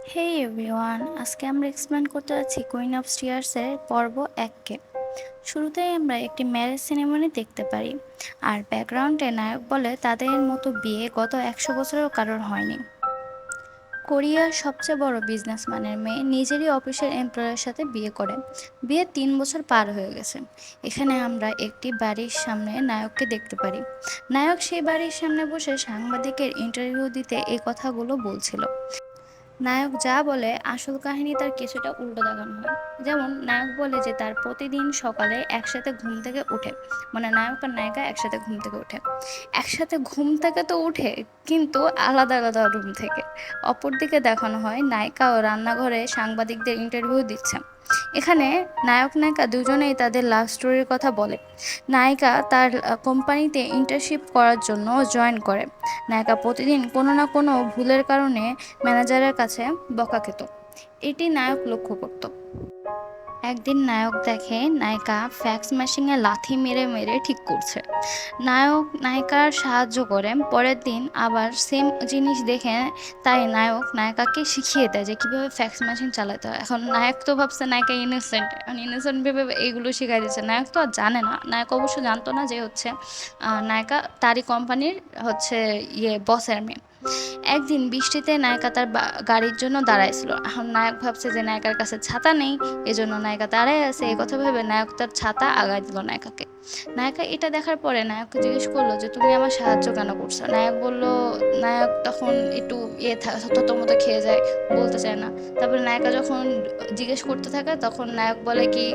হেই everyone, আজকে আমরা explain করতে যাচ্ছি কুইন অফ স্টিয়ার্সের পর্ব 1 কে। শুরুতেই আমরা একটি ম্যারেজ সেরেমনি দেখতে পারি, আর ব্যাকগ্রাউন্ডে নায়ক বলে তাদের মতো বিয়ে গত 100 বছরেও কারোর হয়নি। কোরিয়ার সবচেয়ে বড় বিজনেসম্যানের মেয়ে নিজেরই অফিসের এমপ্লয়ের সাথে বিয়ে করে। বিয়ে 3 বছর পার হয়ে গেছে। এখানে আমরা একটি বাড়ির সামনে নায়ককে দেখতে পারি। নায়ক সেই বাড়ির সামনে বসে সাংবাদিকের ইন্টারভিউ দিতে এই কথাগুলো বলছিল। নায়ক যা বলে আসল কাহিনী তার কিছুটা উল্টো দেখানো হয়। যেমন নায়ক বলে যে তার প্রতিদিন সকালে একসাথে ঘুম থেকে উঠে, মানে নায়ক আর নায়িকা একসাথে ঘুম থেকে উঠে। একসাথে ঘুম থেকে তো উঠে, কিন্তু আলাদা আলাদা রুম থেকে। অপরদিকে দেখানো হয় নায়িকা ও রান্নাঘরে সাংবাদিকদের ইন্টারভিউ দিচ্ছে। এখানে নায়ক নায়িকা দুজনেই তাদের লাভ স্টোরির কথা বলে। নায়িকা তার কোম্পানিতে ইন্টার্নশিপ করার জন্য জয়েন করে। নায়িকা প্রতিদিন কোনো না কোনো ভুলের কারণে ম্যানেজারের কাছে বকা খেত। এটি নায়ক লক্ষ্য করত। একদিন নায়ক দেখে নায়িকা ফ্যাক্স মেশিনে লাথি মেরে মেরে ঠিক করছে। নায়ক নায়িকার সাহায্য করে। পরের দিন আবার সেম জিনিস দেখে, তাই নায়ক নায়িকাকে শিখিয়ে দেয় যে কীভাবে ফ্যাক্স মেশিন চালাতে হয়। এখন নায়ক তো ভাবছে নায়িকা ইনোসেন্ট, ইনোসেন্ট ভেবে এইগুলো শিখাই দিচ্ছে। নায়ক তো আর জানে না, নায়ক অবশ্য জানতো না যে হচ্ছে নায়িকা তারই কোম্পানির হচ্ছে বসের মেয়ে। একদিন বৃষ্টিতে নায়িকা তার গাড়ির জন্য দাঁড়াইছিল। এখন নায়ক ভাবছে যে নায়িকার কাছে ছাতা নেই, এজন্য নায়িকা দাঁড়ায় আছে। এই কথা ভেবে নায়ক তার ছাতা আগায় দিল নায়িকাকে। নায়িকা এটা দেখার পরে নায়ককে জিজ্ঞেস করলো যে তুমি আমার সাহায্য কেন করছো। নায়ক বলল, নায়ক তখন একটু থতমত খেয়ে যায়, বলতে চায় না। তারপরে নায়িকা যখন জিজ্ঞেস করতে থাকে তখন নায়ক বলে কি,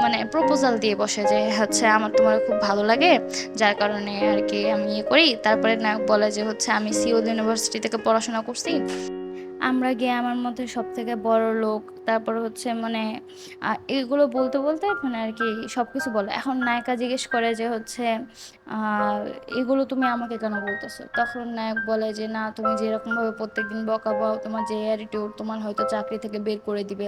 মানে প্রপোজাল দিয়ে বসে যে হচ্ছে আমার তোমার খুব ভালো লাগে, যার কারণে আর কি আমি ইয়ে করি। তারপরে নায়ক বলে যে হচ্ছে আমি সিওল ইউনিভার্সিটি থেকে পড়াশোনা করছি, আমরা গিয়ে আমার মধ্যে সব থেকে বড় লোক। তারপর হচ্ছে মানে এগুলো বলতে বলতে মানে আর কি সব কিছু বলে। এখন নায়িকা জিজ্ঞেস করে যে হচ্ছে আহ, এগুলো তুমি আমাকে কেন বলতেছো। তখন নায়ক বলে যে না, তুমি যেরকমভাবে প্রত্যেকদিন বকা পাও, তোমার যে অ্যাটিটিউড, তোমার হয়তো চাকরি থেকে বের করে দিবে।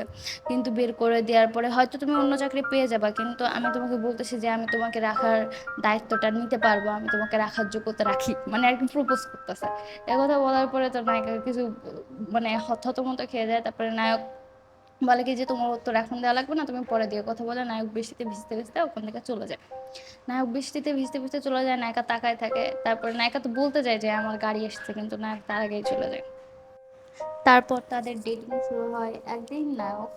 কিন্তু বের করে দেওয়ার পরে হয়তো তুমি অন্য চাকরি পেয়ে যাবা, কিন্তু আমি তোমাকে বলতেছি যে আমি তোমাকে রাখার দায়িত্বটা নিতে পারবো, আমি তোমাকে রাখার যোগ্যতা রাখি, মানে আর কি প্রপোজ করতেছে। একথা বলার পরে তো নায়িকার কিছু মানে হতমত খেয়ে যায়। তারপরে নায়ক বলে কি যে তোমার উত্তর এখন দেওয়া লাগবে না, তুমি পরে দিয়ে কথা বলে। নায়ক বৃষ্টিতে ভিজতে ভিজতে ওখান থেকে চলে যায়। নায়ক বৃষ্টিতে ভিজতে ভিজতে চলে যায়, নায়িকা তাকায় থাকে। তারপরে নায়িকা তো বলতে যায় যে আমার গাড়ি এসেছে, কিন্তু নায়ক তার আগেই চলে যায়। তারপর তাদের ডেটিং শুরু হয়। একদিন নায়ক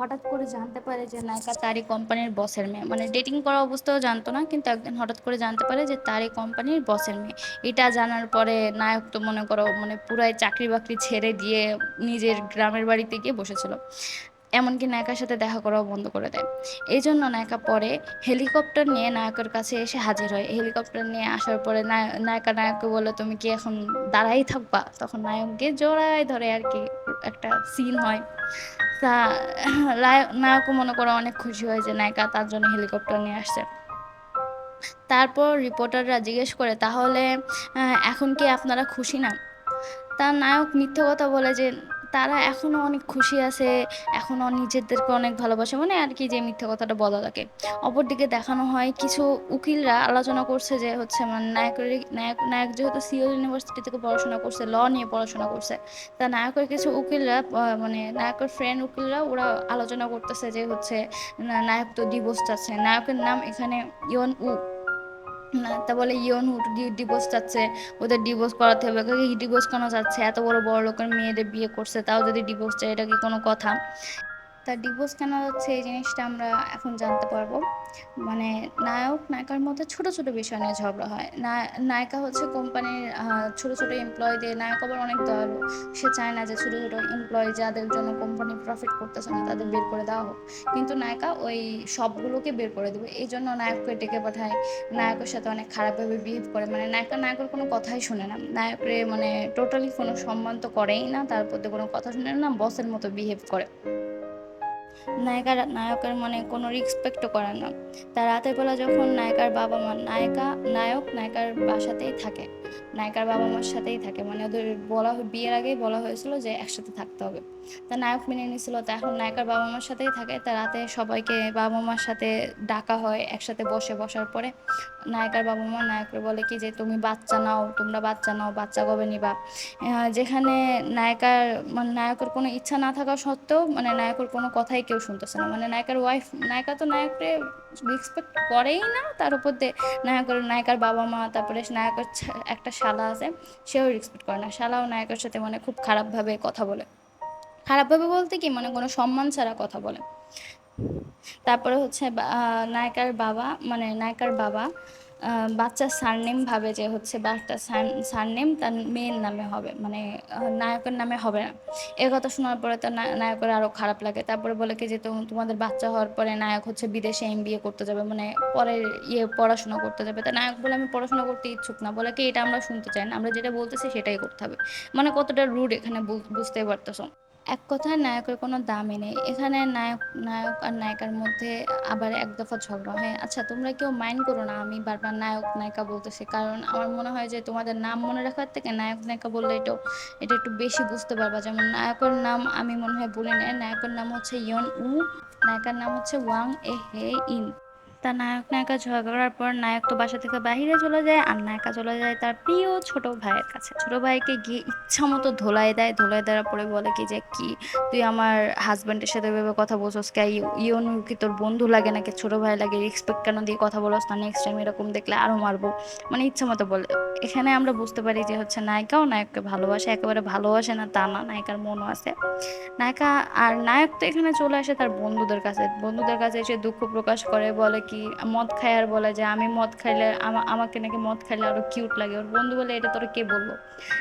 হঠাৎ করে জানতে পারে যে নায়িকা তারই কোম্পানির বসের মেয়ে, মানে ডেটিং করা অবস্থাও জানতো না, কিন্তু একদিন হঠাৎ করে জানতে পারে যে তারই কোম্পানির বসের মেয়ে। এটা জানার পরে নায়ক তো মনে করো মানে পুরাই চাকরি বাকরি ছেড়ে দিয়ে নিজের গ্রামের বাড়িতে গিয়ে বসেছিল। এমনকি নায়িকার সাথে দেখা করাও বন্ধ করে দেয়। এই জন্য নায়িকা পরে হেলিকপ্টার নিয়ে নায়কের কাছে এসে হাজির হয়। হেলিকপ্টার নিয়ে আসার পরে নায়িকা নায়ককে বলে তুমি কি এখন দাঁড়াই থাকবা। তখন নায়ককে জোড়ায় ধরে আর কি, একটা সিন হয়। তা নায়কও মনে করো অনেক খুশি হয় যে নায়িকা তার জন্য হেলিকপ্টার নিয়ে আসছে। তারপর রিপোর্টাররা জিজ্ঞেস করে তাহলে এখন কি আপনারা খুশি না। তার নায়ক মিথ্যে কথা বলে যে তারা এখনো অনেক খুশি আছে, এখনো নিজেদেরকে অনেক ভালোবাসে, মানে আর কি যে মিথ্যে কথাটা বলা লাগে। অপরদিকে দেখানো হয় কিছু উকিলরা আলোচনা করছে যে হচ্ছে মানে নায়ক যেহেতু সিওল ইউনিভার্সিটি থেকে পড়াশোনা করছে, ল নিয়ে পড়াশোনা করছে। তা নায়কের কিছু উকিলরা মানে নায়কের ফ্রেন্ড উকিলরা ওরা আলোচনা করতেছে যে হচ্ছে নায়ক তো ডিভোর্স চাচ্ছে। নায়কের নাম এখানে ইয়ন উ। না, তা বলে ইয়ন হু ডিভোর্স চাচ্ছে, ওদের ডিভোর্স করাতে হবে। ডিভোর্স কেন চাচ্ছে, এত বড় বড় লোকের মেয়েদের বিয়ে করছে, তাও যদি ডিভোর্স চায় এটা কি কোনো কথা। তার ডিভোর্স কেন হচ্ছে এই জিনিসটা আমরা এখন জানতে পারবো। মানে নায়ক নায়িকার মধ্যে ছোট ছোট বিষয় নিয়ে ঝগড়া হয়। নায়িকা হচ্ছে কোম্পানির ছোট ছোট এমপ্লয়ীদের, নায়ক আবার অনেক দয়ালু, সে চায় না যে ছোট ছোট এমপ্লয়ি যাদের জন্য কোম্পানি প্রফিট করতেছে না তাদের বের করে দেওয়া হোক। কিন্তু নায়িকা ওই সবগুলোকে বের করে দেবে, এই জন্য নায়ককে ডেকে পাঠায়। নায়কের সাথে অনেক খারাপভাবে বিহেভ করে, মানে নায়িকা নায়কের কোনো কথাই শুনে না। নায়করে মানে টোটালি কোনো সম্মান তো করেই না, তার প্রতি কোনো কথা শুনে না, বসের মতো বিহেভ করে। নায়কের মানে কোনো রেসপেক্টও করে না। তা রাতের বেলা যখন নায়িকার বাবা মা নায়ক নায়িকার বাসাতেই থাকে, নায়িকার বাবা মার সাথেই থাকে, মানে ওদের বিয়ের আগেই বলা হয়েছিল যে একসাথে থাকতে হবে। তা নায়ক মেনে নিয়েছিল, তা এখন নায়িকার বাবা মার সাথেই থাকে। তা রাতে সবাইকে বাবা মার সাথে ডাকা হয়, একসাথে বসার পরে নায়িকার বাবা মা নায়ককে বলে কি যে তুমি বাচ্চা নাও, তোমরা বাচ্চা নাও, বাচ্চা কবে নিবা। যেখানে নায়কের কোনো ইচ্ছা না থাকা সত্ত্বেও মানে নায়কের কোনো কথাই কেউ শুনতেছে না, মানে নায়িকা তো নায়ককে রেসপেক্ট করেই না, তার উপর দিয়ে নায়িকার বাবা মা, তারপরে নায়কের একটা শালা আছে, সেও রেসপেক্ট করে না। শালাও নায়কের সাথে মানে খুব খারাপভাবে কথা বলে, খারাপভাবে বলতে কি মানে কোনো সম্মান ছাড়া কথা বলে। তারপরে হচ্ছে নায়িকার বাবা বাচ্চার সারনেম ভাবে যে হচ্ছে বাচ্চার সারনেম তার মেয়ের নামে হবে, মানে নায়কের নামে হবে না। এ কথা শোনার পরে তো নায়কের আরও খারাপ লাগে। তারপরে বলে কি যে তোমাদের বাচ্চা হওয়ার পরে নায়ক হচ্ছে বিদেশে এমবিএ করতে যাবে, মানে পরের পড়াশোনা করতে যাবে। তা নায়ক বলে আমি পড়াশোনা করতে ইচ্ছুক না, বলে কি এটা আমরা শুনতে চাই না, আমরা যেটা বলতেছি সেটাই করতে হবে। মানে কতটা রুড এখানে বুঝতেই পারতেছো। এক কথায় নায়কের কোনো দামই নেই এখানে। নায়ক আর নায়িকার মধ্যে আবার এক দফা ঝগড়া হয়। আচ্ছা তোমরা কেউ মাইন্ড করো না আমি বারবার নায়ক নায়িকা বলতেছি, কারণ আমার মনে হয় যে তোমাদের নাম মনে রাখার থেকে নায়ক নায়িকা বললে এটা একটু বেশি বুঝতে পারবা। যেমন নায়কের নাম আমি মনে হয় বলি না, নায়কের নাম হচ্ছে ইয়ন উ, নায়িকার নাম হচ্ছে ওয়াং এ হে ইন। তা নায়ক নায়িকা ঝগড়ার পর নায়ক তো বাসা থেকে বাহিরে চলে যায়, আর নায়িকা চলে যায় তার প্রিয় ছোট ভাইয়ের কাছে। ছোট ভাইকে গিয়ে ইচ্ছা মতো ধোলাই দেয়, ধোলাই দেওয়ার পরে বলে কি যে কি তুই আমার হাজব্যান্ডের সাথে ভেবে কথা বলছস কে, ইউনু কি তোর বন্ধু লাগে নাকি ছোট ভাই লাগে, রেসপেক্ট কেন দিয়ে কথা বলস না, নেক্সট টাইম এরকম দেখলে আরো মারবো, মানে ইচ্ছা মতো বলে। এখানে আমরা বুঝতে পারি যে হচ্ছে নায়িকাও নায়ককে ভালোবাসে, একেবারে ভালোবাসে না তা না, নায়িকার মনও আছে। নায়িকা আর নায়ক তো এখানে চলে আসে তার বন্ধুদের কাছে, বন্ধুদের কাছে এসে দুঃখ প্রকাশ করে, বলে কি মদ খায় আর বলে যে আমি মদ খাইলে আমাকে নাকি মদ খাইলে আরো কিউট লাগে। ওর বন্ধু বলে এটা তোর কে বললো,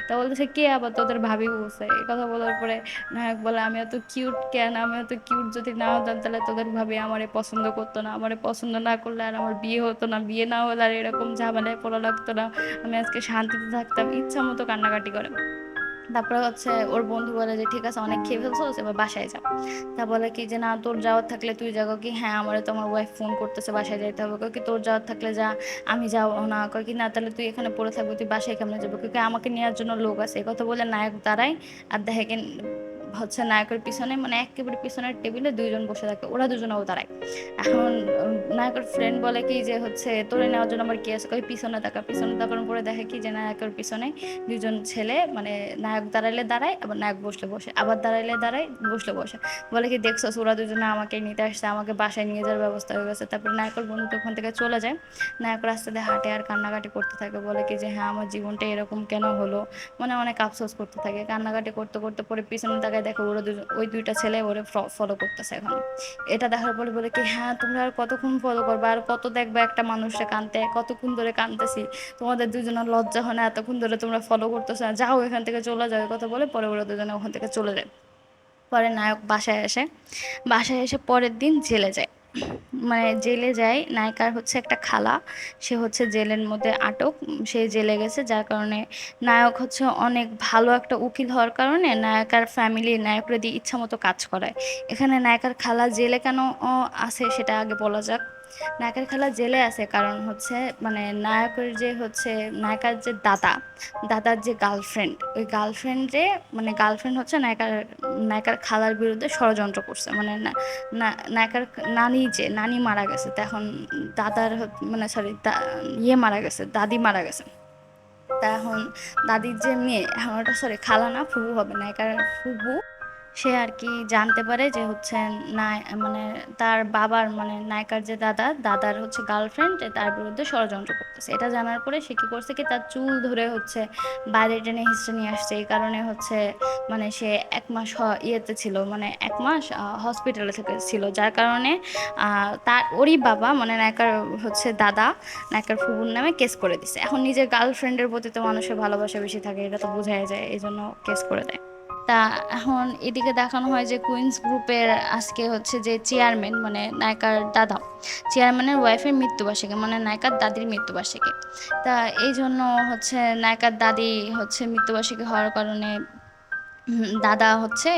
তা বলতেছে কে আবার, তোদের ভাবি বলছে। এই কথা বলার পরে নায়ক বলে আমি এত কিউট কেন, আমি এত কিউট যদি না হতাম তাহলে তোদের ভাবি আমারে পছন্দ করতো না, আমারে পছন্দ না করলে আর আমার বিয়ে হতো না, বিয়ে না হলে আর এরকম ঝামেলায় পড়া লাগতো না, আমি আজকে শান্তিতে থাকতাম। ইচ্ছা মতো কান্নাকাটি করে। তারপরে হচ্ছে ওর বন্ধু বলে যে ঠিক আছে অনেক খেয়ে ফেলছো, এবার বাসায় যাও। তা বলে কি যে না তোর যাওয়ার থাকলে তুই যাবো কি, হ্যাঁ আমারে তো আমার ওয়াইফ ফোন করতেছে বাসায় যাইতে হবে। কই কি তোর যাওয়ার থাকলে যা, আমি যাবো না। কই কি না তাহলে তুই এখানে পড়ে থাকবি, তুই বাসায় কেমনে যাবো, কই কি আমাকে নেওয়ার জন্য লোক আছে। এই কথা বলে নায়ক দাঁড়ায়, আর দেখে কি হচ্ছে নায়কের পিছনে মানে একেবারে পিছনের টেবিলে দুইজন বসে থাকে, ওরা দুজনেও দাঁড়ায়। এখন নায়কের ফ্রেন্ড বলে কি যে হচ্ছে তোরে নেওয়ার জন্য আমার কি আছে, কই পিছনে তাকা। পিছনে তাকানোর পরে দেখে কি যে নায়কের পিছনে দুজন ছেলে, মানে নায়ক দাঁড়াইলে দাঁড়ায়, আবার নায়ক বসলে বসে, আবার দাঁড়াইলে দাঁড়ায়, বসলে বসে। বলে কি দেখছো ওরা দুজনে আমাকে নিতে আসছে, আমাকে বাসায় নিয়ে যাওয়ার ব্যবস্থা হয়ে গেছে। তারপরে নায়কের বন্ধু তো ওখান থেকে চলে যায়। নায়ক রাস্তা দিয়ে হাঁটে আর কান্নাকাটি করতে থাকে, বলে কি যে হ্যাঁ আমার জীবনটা এরকম কেন হলো, মানে অনেক আফসোস করতে থাকে। কান্নাকাটি করতে করতে পরে পিছনে তাকায় দেখো ওই দুইটা ছেলে ওরে ফলো করতেছে এখন। এটা দেখার পরে বলে কি হ্যাঁ তোমরা আর কতক্ষণ ফলো করবা, আর কত দেখবা একটা মানুষকে কাঁদতে, কতক্ষণ ধরে কাঁদতেছি, তোমাদের দুজনের লজ্জা হয় না, এতক্ষণ ধরে তোমরা ফলো করতেছো না, যাও এখান থেকে চলে যাও। এই কথা বলে পরে ওরা দুজনে ওখান থেকে চলে যায়। পরে নায়ক বাসায় আসে, বাসায় এসে পরের দিন জেলে যায়। মানে জেলে যায়, নায়িকার হচ্ছে একটা খালা, সে হচ্ছে জেলের মধ্যে আটক, সে জেলে গেছে, যার কারণে নায়ক হচ্ছে অনেক ভালো একটা উকিল হওয়ার কারণে নায়িকার ফ্যামিলি নায়করা দিয়ে ইচ্ছা মতো কাজ করায়। এখানে নায়িকার খালা জেলে কেন আছে সেটা আগে বলা যাক। নায়কের খালা জেলে আছে কারণ হচ্ছে মানে নায়কের যে হচ্ছে নায়িকার যে দাদার যে গার্লফ্রেন্ড, ওই গার্লফ্রেন্ডে মানে গার্লফ্রেন্ড হচ্ছে নায়িকার খালার বিরুদ্ধে ষড়যন্ত্র করছে। মানে নায়িকার নানি মারা গেছে, তো এখন মানে সরি মারা গেছে, দাদি মারা গেছে। তা এখন দাদির যে মেয়ে, এখন ওটা সরি খালা না ফুবু হবে, নায়িকার ফুবু, সে আর কি জানতে পারে যে হচ্ছে না মানে তার বাবার মানে নায়িকার যে দাদার হচ্ছে গার্লফ্রেন্ড তার বিরুদ্ধে ষড়যন্ত্র করতেছে। এটা জানার পরে সে কি করছে কি তার চুল ধরে হচ্ছে বাইরে টেনে হিস্ট্রি নিয়ে আসছে। এই কারণে হচ্ছে মানে সে 1 মাস ইয়েতে ছিল, মানে 1 মাস হসপিটালে থেকে ছিল, যার কারণে তার ওরই বাবা মানে নায়িকার হচ্ছে দাদা নায়িকার ফুবুর নামে কেস করে দিছে। এখন নিজের গার্লফ্রেন্ডের প্রতি তো মানুষের ভালোবাসা বেশি থাকে, এটা তো বোঝাই যায়, এই জন্য কেস করে দেয়। তা এখন এদিকে দেখানো হয় যে কুইন্স গ্রুপের আজকে হচ্ছে যে চেয়ারম্যান মানে নায়িকার দাদা, চেয়ারম্যানের ওয়াইফের মৃত্যুবার্ষিকী, মানে নায়িকার দাদির মৃত্যুবার্ষিকী। তা এই জন্য হচ্ছে নায়িকার দাদি হচ্ছে মৃত্যুবার্ষিকী হওয়ার কারণে দাদা হচ্ছে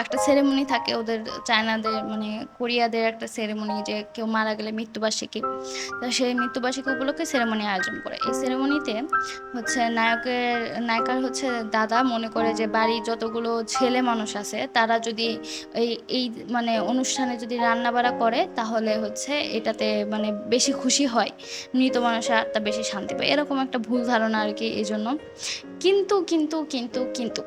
একটা সেরেমনি থাকে ওদের, চায়নাদের মানে কোরিয়াদের একটা সেরেমনি, যে কেউ মারা গেলে মৃত্যুবার্ষিকী। তো সেই মৃত্যুবার্ষিকী উপলক্ষে সেরেমনি আয়োজন করে। এই সেরেমনিতে হচ্ছে নায়িকার হচ্ছে দাদা মনে করে যে বাড়ির যতগুলো ছেলে মানুষ আছে তারা যদি এই এই মানে অনুষ্ঠানে যদি রান্না বাড়া করে তাহলে হচ্ছে এটাতে মানে বেশি খুশি হয়, মৃত মানুষের আত্মা বেশি শান্তি পায়, এরকম একটা ভুল ধারণা আর কি। এই জন্য কিন্তু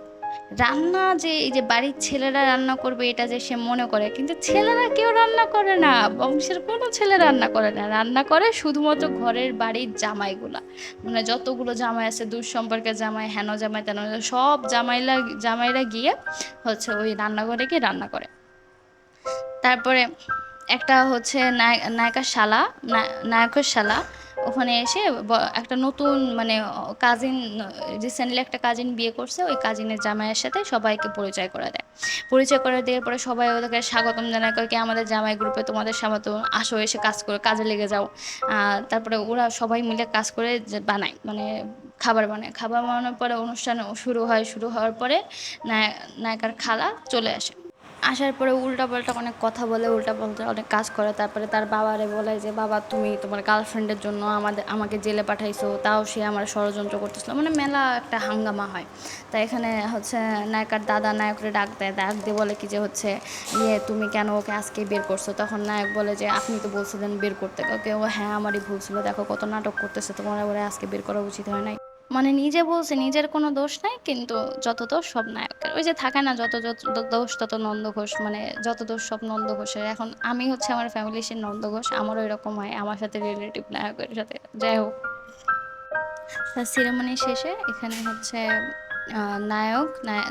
রান্না যে এই যে বাড়ির ছেলেরা রান্না করবে এটা যে সে মনে করে, কিন্তু ছেলেরা কেউ রান্না করে না, বংশের কোনো ছেলে রান্না করে না, রান্না করে শুধুমাত্র ঘরের বাড়ির জামাইগুলা। মানে যতগুলো জামাই আছে, দূর সম্পর্কের জামাই, হেন জামাই তেন জামাই, সব জামাইরা গিয়ে হচ্ছে ওই রান্নাঘরে গিয়ে রান্না করে। তারপরে একটা হচ্ছে নায়িকার শালা, নায়কের শালা ওখানে এসে একটা নতুন মানে কাজিন, রিসেন্টলি একটা কাজিন বিয়ে করছে, ওই কাজিনের জামাইয়ের সাথে সবাইকে পরিচয় করে দেয়। পরিচয় করে দেওয়ার পরে সবাই ওদেরকে স্বাগতম জানায়, কয় কি আমাদের জামাই গ্রুপে তোমাদের স্বাগত, আসো এসে কাজ করে কাজে লেগে যাও। তারপরে ওরা সবাই মিলে কাজ করে যে বানায়, মানে খাবার বানায়। খাবার বানানোর পরে অনুষ্ঠান শুরু হয়। শুরু হওয়ার পরে নায়িকার খালা চলে আসে। আসার পরে উল্টাপাল্টা অনেক কথা বলে, উল্টাপাল্টা অনেক কাজ করে। তারপরে তার বাবারে বলে যে বাবা তুমি তোমার গার্লফ্রেন্ডের জন্য আমাকে জেলে পাঠাইছো, তাও সে আমার ষড়যন্ত্র করতেছিল, মানে মেলা একটা হাঙ্গামা হয়। তাই এখানে হচ্ছে নায়িকার দাদা নায়করে ডাক দেয়, ডাক দিয়ে বলে কি যে হচ্ছে তুমি কেন ওকে আজকে বের করছো? তখন নায়ক বলে যে আপনি তো বলছিলেন বের করতে। ওকে ও হ্যাঁ আমারই ভুল ছিল, দেখো কত নাটক করতেছে, তোমার ওরে আজকে বের করা উচিত হয় নাই। মানে নিজে বলছে নিজের কোনো দোষ নাই, কিন্তু যত দোষ সব নায়কের। ওই যে থাকে না, যত যত দোষ তত নন্দ ঘোষ, মানে যত দোষ সব নন্দ ঘোষের। এখন আমি হচ্ছে আমার ফ্যামিলির সে নন্দ ঘোষ, আমারও এরকম হয় আমার সাথে, রিলেটিভ নায়কের সাথে। যাই হোক, তার সেরেমনি শেষে এখানে হচ্ছে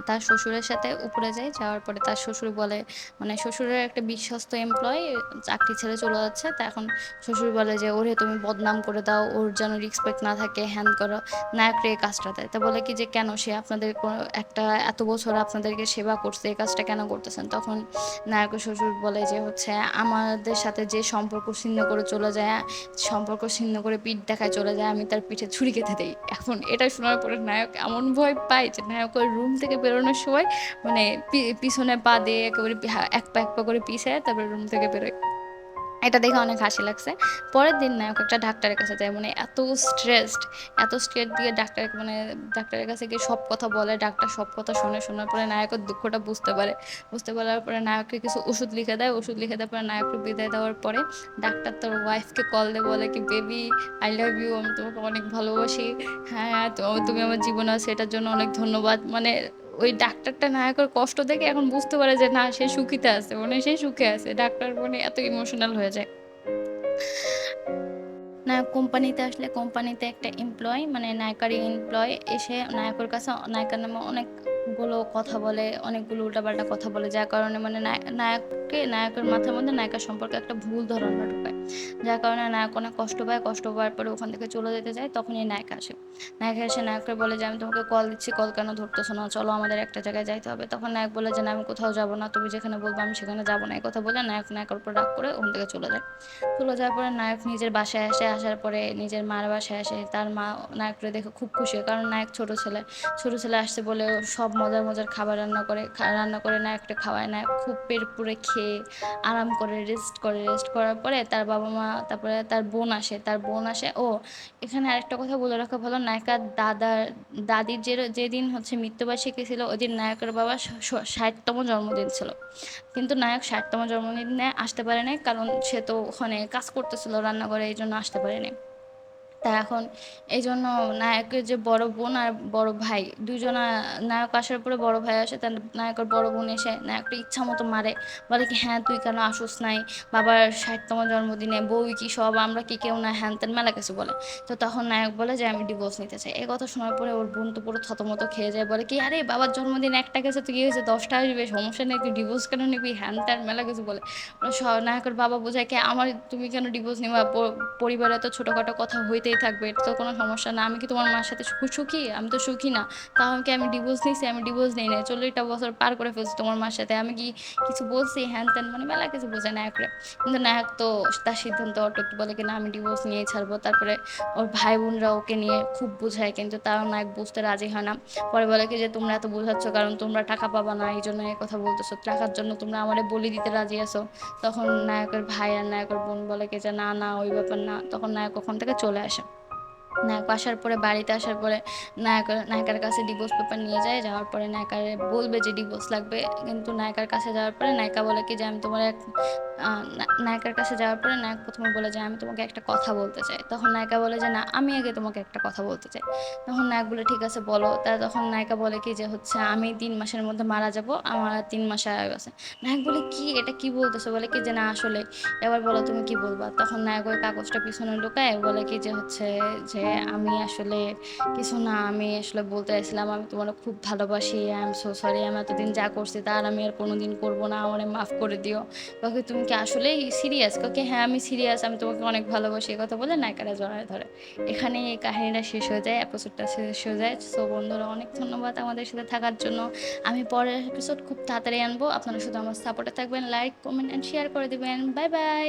তার শ্বশুরের সাথে উপরে যায়। যাওয়ার পরে তার শ্বশুর বলে, মানে শ্বশুরের একটা বিশ্বস্ত এমপ্লয় চাকরি ছেড়ে চলে যাচ্ছে, তা এখন শ্বশুর বলে যে ওরে তুমি বদনাম করে দাও, ওর যেন রিসপেক্ট না থাকে, হ্যান করো। নায়করে এই কাজটা দেয়। তা বলে কি যে কেন, সে আপনাদের একটা এত বছর আপনাদেরকে সেবা করছে, এই কাজটা কেন করতেছেন? তখন নায়কের শ্বশুর বলে যে হচ্ছে আমাদের সাথে যে সম্পর্ক ছিন্ন করে চলে যায়, সম্পর্ক ছিন্ন করে পিঠ দেখায় চলে যায়, আমি তার পিঠে ছুরি কেটে দেই। এখন এটা শোনার পরে নায়ক এমন ভয় পায় যে নায়ক ওই রুম থেকে বেরোনোর সময় মানে পিছনে পা দিয়ে একেবারে এক পা করে পিছায় তারপরে রুম থেকে বেরোয়। এটা দেখে অনেক হাসি লাগছে। পরের দিন নায়ক একটা ডাক্তারের কাছে যায়, মানে এত স্ট্রেস দিয়ে ডাক্তারের কাছে গিয়ে সব কথা বলে। ডাক্তার সব কথা শোনার পরে নায়কের দুঃখটা বুঝতে পারে। বুঝতে পারার পরে নায়ককে কিছু ওষুধ লিখে দেয়। ওষুধ লিখে দেওয়ার পরে নায়ককে বিদায় দেওয়ার পরে ডাক্তার তার ওয়াইফকে কল দিয়ে বলে কি বেবি আই লাভ ইউ, আমি তোমাকে অনেক ভালোবাসি। হ্যাঁ তুমি আমার জীবনে আছো, এটার জন্য অনেক ধন্যবাদ। মানে ওই ডাক্তারটা নায়কের কষ্ট দেখে এখন বুঝতে পারে যে না সে সুখীতে আছে, মানে সে সুখে আছে। ডাক্তার মানে এত ইমোশনাল হয়ে যায়। নায়ক কোম্পানিতে আসলে কোম্পানিতে একটা এমপ্লয়, মানে নায়িকারই এমপ্লয় এসে নায়কের কাছে নায়িকার নামে অনেকগুলো কথা বলে, অনেকগুলো উল্টাপাল্টা কথা বলে, যার কারণে মানে নায়কের মাথার মধ্যে নায়িকার সম্পর্কে একটা ভুল ধারণা ঢোকায়। যার কারণে নায়ক অনেক কষ্ট পায়। কষ্ট পাওয়ার পরে ওখান থেকে চলে যেতে যায়। তখনই নায়িকা আসে। নায়িকা এসে নায়ককে বলে যে আমি তোমাকে কল দিচ্ছি, কল কেন ধরতেছো না, চলো আমাদের একটা জায়গায় যাইতে হবে। তখন নায়ক বলে যে না আমি কোথাও যাবো না, তুমি যেখানে বলবো আমি সেখানে যাবো না। এই কথা বলে নায়কের উপর রাগ করে ওখান থেকে চলে যায়। চলে যাওয়ার পরে নায়ক নিজের বাসায় আসে। আসার পরে নিজের মার বাসায় আসে। তার মা নায়ককে দেখে খুব খুশি হয়, কারণ নায়ক ছোট ছেলে আসছে বলে ও সব মজার মজার খাবার রান্না করে নায়ককে খাওয়ায়। নায়ক খুব পেট পুরে খেয়ে আরাম করে রেস্ট করার পরে তার বাবা মা, তারপরে তার বোন আসে। ও এখানে আরেকটা কথা বলে রাখা ভালো, নায়িকার দাদির যেদিন হচ্ছে মৃত্যুবার্ষিকী ছিল, ওই দিন নায়কের বাবা 60তম জন্মদিন ছিল। কিন্তু নায়ক 60তম জন্মদিনে আসতে পারে নাই, কারণ সে তো ওখানে কাজ করতেছিল রান্নাঘরে, এই জন্য আসতে পারেনি। তা এখন এই জন্য নায়কের যে বড় বোন আর বড় ভাই দুজনা, নায়ক আসার পরে বড় ভাই আসে, তার নায়কের বড় বোন এসে নায়কটা ইচ্ছা মতো মারে। বলে কি হ্যাঁ তুই কেন আসোস নাই বাবার 60তম জন্মদিনে, বউ কি সব, আমরা কি কেউ না, হ্যান ত্যান মেলা কিছু বলে। তো তখন নায়ক বলে যে আমি ডিভোর্স নিতে চাই। এই কথা শোনার পরে ওর বোন তো পুরো থতমত খেয়ে যায়, বলে কি আরে বাবার জন্মদিন একটা গেছে, তুই কি হয়েছে 10টা আসবে, সমস্যা নেই, তুই ডিভোর্স কেন নিবি, হ্যান ত্যান মেলা কিছু বলে। নায়কের বাবা বোঝায় কি আমার, তুমি কেন ডিভোর্স নিবা, পরিবারে তো ছোটোখাটো কথা হইতেই দিতেই থাকবে, এটা তো কোনো সমস্যা না। আমি কি তোমার মার সাথে সুখী? আমি তো সুখী না। তাও কি আমি ডিভোর্স নিছি? আমি ডিভোর্স নেই নাই। 40টা বছর পার করে ফেলছি তোমার মার সাথে। আমি কি কিছু বলছি? হ্যান-ত্যান মানে মেলা কিছু বোঝায় নায়করে। কিন্তু নায়ক তো তার সিদ্ধান্ত অটুট, বলে কিনা আমি ডিভোর্স নিয়েই ছাড়বো। তারপরে ওর ভাই বোনরা ওকে নিয়ে খুব বোঝায়, কিন্তু তাও নায়ক বুঝতে রাজি হয় না। পরে বলে কি যে তোমরা এত বোঝাচ্ছ কারণ তোমরা টাকা পাবা না, এই জন্য এই কথা বলতেছো। টাকার জন্য তোমরা আমারে বলি দিতে রাজি আছো। তখন নায়কের ভাই আর নায়কের বোন বলে কি যে না না ওই ব্যাপার না। তখন নায়ক ওখান থেকে চলে আসে। নায়ক আসার পরে, বাড়িতে আসার পরে নায়িকার কাছে ডিভোর্স পেপার নিয়ে যায়। যাওয়ার পরে নায়িকারে বলবে যে ডিভোর্স লাগবে। কিন্তু নায়িকার কাছে যাওয়ার পরে নায়িকা বলে কি যে আমি তোমার এক নায়িকার কাছে যাওয়ার পরে নায়ক প্রথমে বলে যে আমি তোমাকে একটা কথা বলতে চাই। তখন নায়িকা বলে যে না আমি আগে তোমাকে একটা কথা বলতে চাই। তখন নায়ক বলে ঠিক আছে বলো। তখন নায়িকা বলে কি যে হচ্ছে আমি 3 মাসের মধ্যে মারা যাব, আমার আর 3 মাস আগে গেছে। নায়ক বলে কি এটা কি বলতেছো? বলে কি যে না আসলে এবার বলো তুমি কি বলবা। তখন নায়ক ওই কাগজটা পিছনে লুকায় বলে কি যে হচ্ছে যে আমি আসলে কিছু না, আমি আসলে বলতে চাইছিলাম আমি তোমার খুব ভালোবাসি, আই এম সো সরি, আমি এতদিন যা করছি তার আমি আর কোনোদিন করবো না, আমার মাফ করে দিও। কাউকে তুমি কি আসলেই সিরিয়াস? কাউকে হ্যাঁ আমি সিরিয়াস, আমি তোমাকে অনেক ভালোবাসি, এই কথা বলে নায়িকারা জড়ায় ধরে। এখানে এই কাহিনীটা শেষ হয়ে যায়, এপিসোডটা শেষ হয়ে যায়। সো বন্ধুরা অনেক ধন্যবাদ আমাদের সাথে থাকার জন্য। আমি পরের এপিসোড খুব তাড়াতাড়ি আনবো, আপনারা শুধু আমার সাপোর্টে থাকবেন, লাইক কমেন্ট অ্যান্ড শেয়ার করে দিবেন। Bye bye.